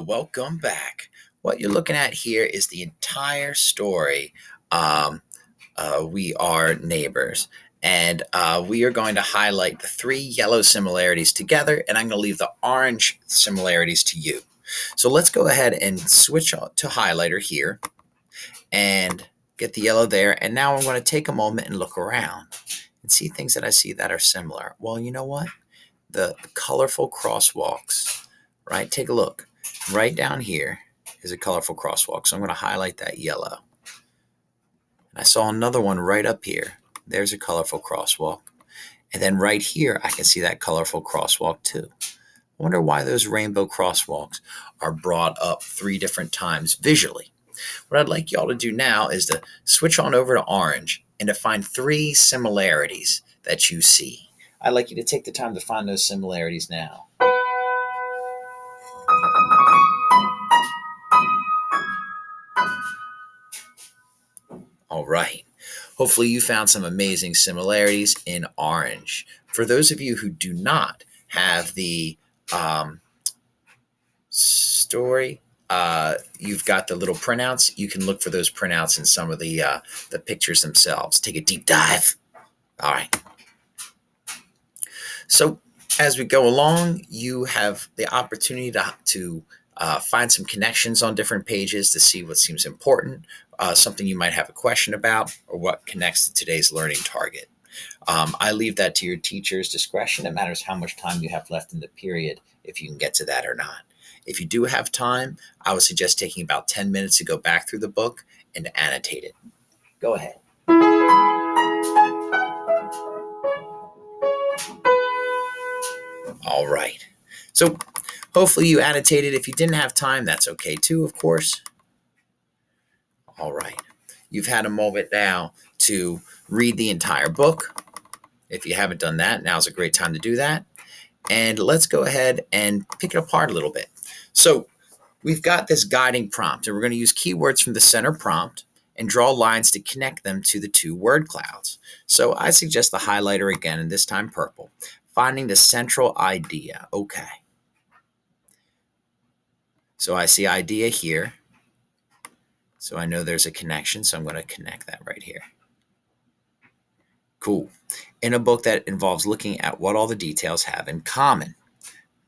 Welcome back. What you're looking at here is the entire story. Um, we are neighbors, and we are going to highlight the three yellow similarities together, and I'm going to leave the orange similarities to you. So let's go ahead and switch to highlighter here and get the yellow there. And now I'm going to take a moment and look around and see things that I see that are similar. Well, you know what? The colorful crosswalks, right? Take a look. Right down here is a colorful crosswalk. So I'm going to highlight that yellow. And I saw another one right up here. There's a colorful crosswalk. And then right here, I can see that colorful crosswalk too. I wonder why those rainbow crosswalks are brought up three different times visually. What I'd like y'all to do now is to switch on over to orange and to find three similarities that you see. I'd like you to take the time to find those similarities now. All right. Hopefully, you found some amazing similarities in orange. For those of you who do not have the story, you've got the little printouts. You can look for those printouts in some of the pictures themselves. Take a deep dive. All right. So, as we go along, you have the opportunity to find some connections on different pages to see what seems important, something you might have a question about, or what connects to today's learning target. I leave that to your teacher's discretion. It matters how much time you have left in the period, if you can get to that or not. If you do have time, I would suggest taking about 10 minutes to go back through the book and to annotate it. Go ahead. All right. So hopefully you annotated. If you didn't have time, that's okay too, of course. All right. You've had a moment now to read the entire book. If you haven't done that, now's a great time to do that. And let's go ahead and pick it apart a little bit. So we've got this guiding prompt, and we're going to use keywords from the center prompt and draw lines to connect them to the two word clouds. So I suggest the highlighter again, and this time purple. Finding the central idea. Okay. So I see idea here. So I know there's a connection, so I'm going to connect that right here. Cool. In a book that involves looking at what all the details have in common.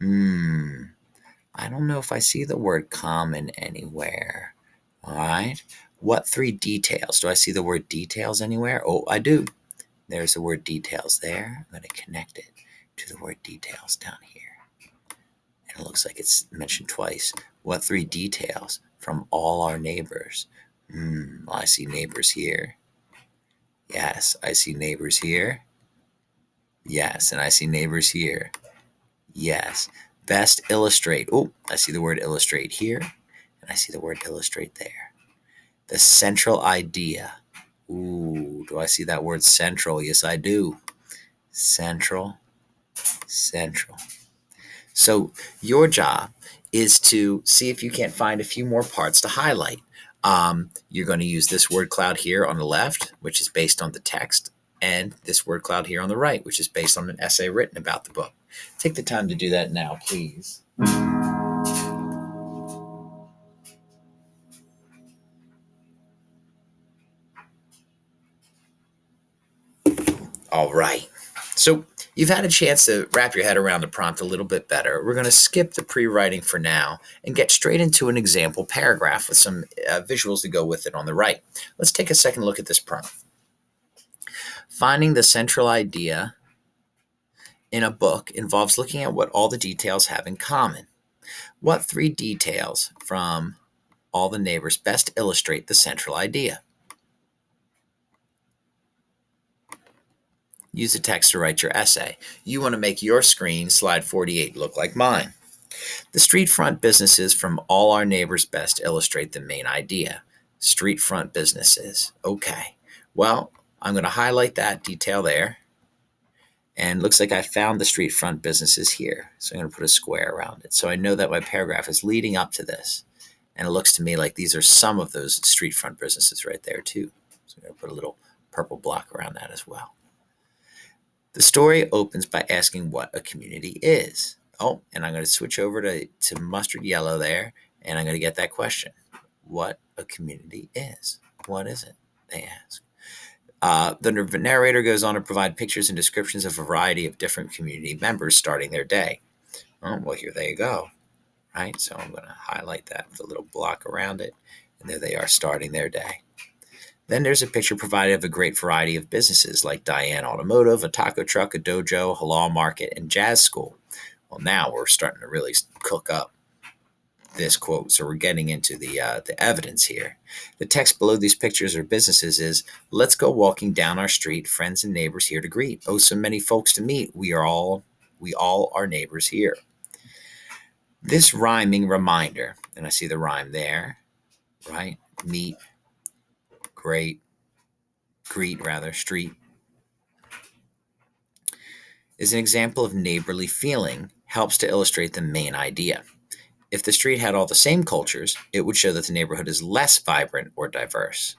I don't know if I see the word common anywhere. All right. What three details? Do I see the word details anywhere? Oh, I do. There's the word details there. I'm going to connect it to the word details down here. And it looks like it's mentioned twice. What three details from all our neighbors? Well, I see neighbors here. Yes, I see neighbors here. Yes, and I see neighbors here. Yes. Best illustrate. Oh, I see the word illustrate here, and I see the word illustrate there. The central idea. Ooh, do I see that word central? Yes, I do. Central. So your job is to see if you can't find a few more parts to highlight. You're going to use this word cloud here on the left, which is based on the text, and this word cloud here on the right, which is based on an essay written about the book. Take the time to do that now, please. All right. So you've had a chance to wrap your head around the prompt a little bit better. We're going to skip the pre-writing for now and get straight into an example paragraph with some visuals to go with it on the right. Let's take a second look at this prompt. Finding the central idea in a book involves looking at what all the details have in common. What three details from all the neighbors best illustrate the central idea? Use the text to write your essay. You want to make your screen, slide 48, look like mine. The street front businesses from all our neighbors best illustrate the main idea. Street front businesses. Okay. Well, I'm going to highlight that detail there. And looks like I found the street front businesses here. So I'm going to put a square around it. So I know that my paragraph is leading up to this. And it looks to me like these are some of those street front businesses right there too. So I'm going to put a little purple block around that as well. The story opens by asking what a community is. Oh, and I'm going to switch over to mustard yellow there, and I'm going to get that question. What a community is. What is it? They ask. The narrator goes on to provide pictures and descriptions of a variety of different community members starting their day. Oh, well, here they go. Right? So I'm going to highlight that with a little block around it. And there they are starting their day. Then there's a picture provided of a great variety of businesses like Diane Automotive, a taco truck, a dojo, halal market, and jazz school. Well, now we're starting to really cook up this quote, so we're getting into the evidence here. The text below these pictures or businesses is, "Let's go walking down our street, friends and neighbors here to greet. Oh, so many folks to meet. We all are neighbors here." This rhyming reminder, and I see the rhyme there, right? Meet, great, greet rather, street, is an example of neighborly feeling, helps to illustrate the main idea. If the street had all the same cultures, it would show that the neighborhood is less vibrant or diverse.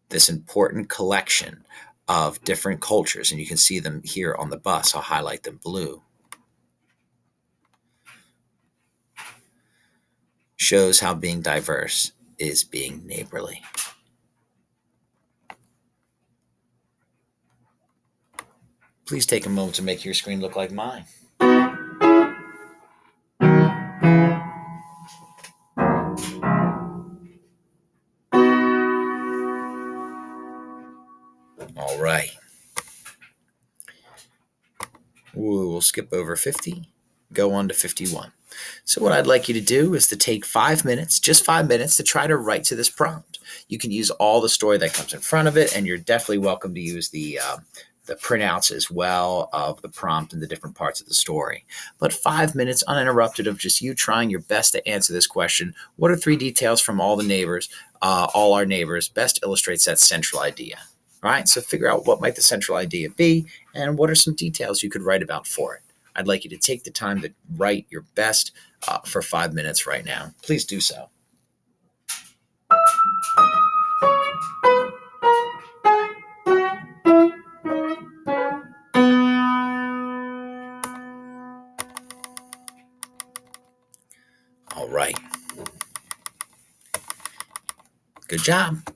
This important collection of different cultures, and you can see them here on the bus. I'll highlight them blue, shows how being diverse is being neighborly. Please take a moment to make your screen look like mine. All right. We'll skip over 50, go on to 51. So, what I'd like you to do is to take 5 minutes, just 5 minutes, to try to write to this prompt. You can use all the story that comes in front of it, and you're definitely welcome to use the printouts as well of the prompt and the different parts of the story. But 5 minutes uninterrupted of just you trying your best to answer this question. What are three details from all our neighbors, best illustrates that central idea? All right, so figure out what might the central idea be and what are some details you could write about for it. I'd like you to take the time to write your best for 5 minutes right now. Please do so. All right. Good job.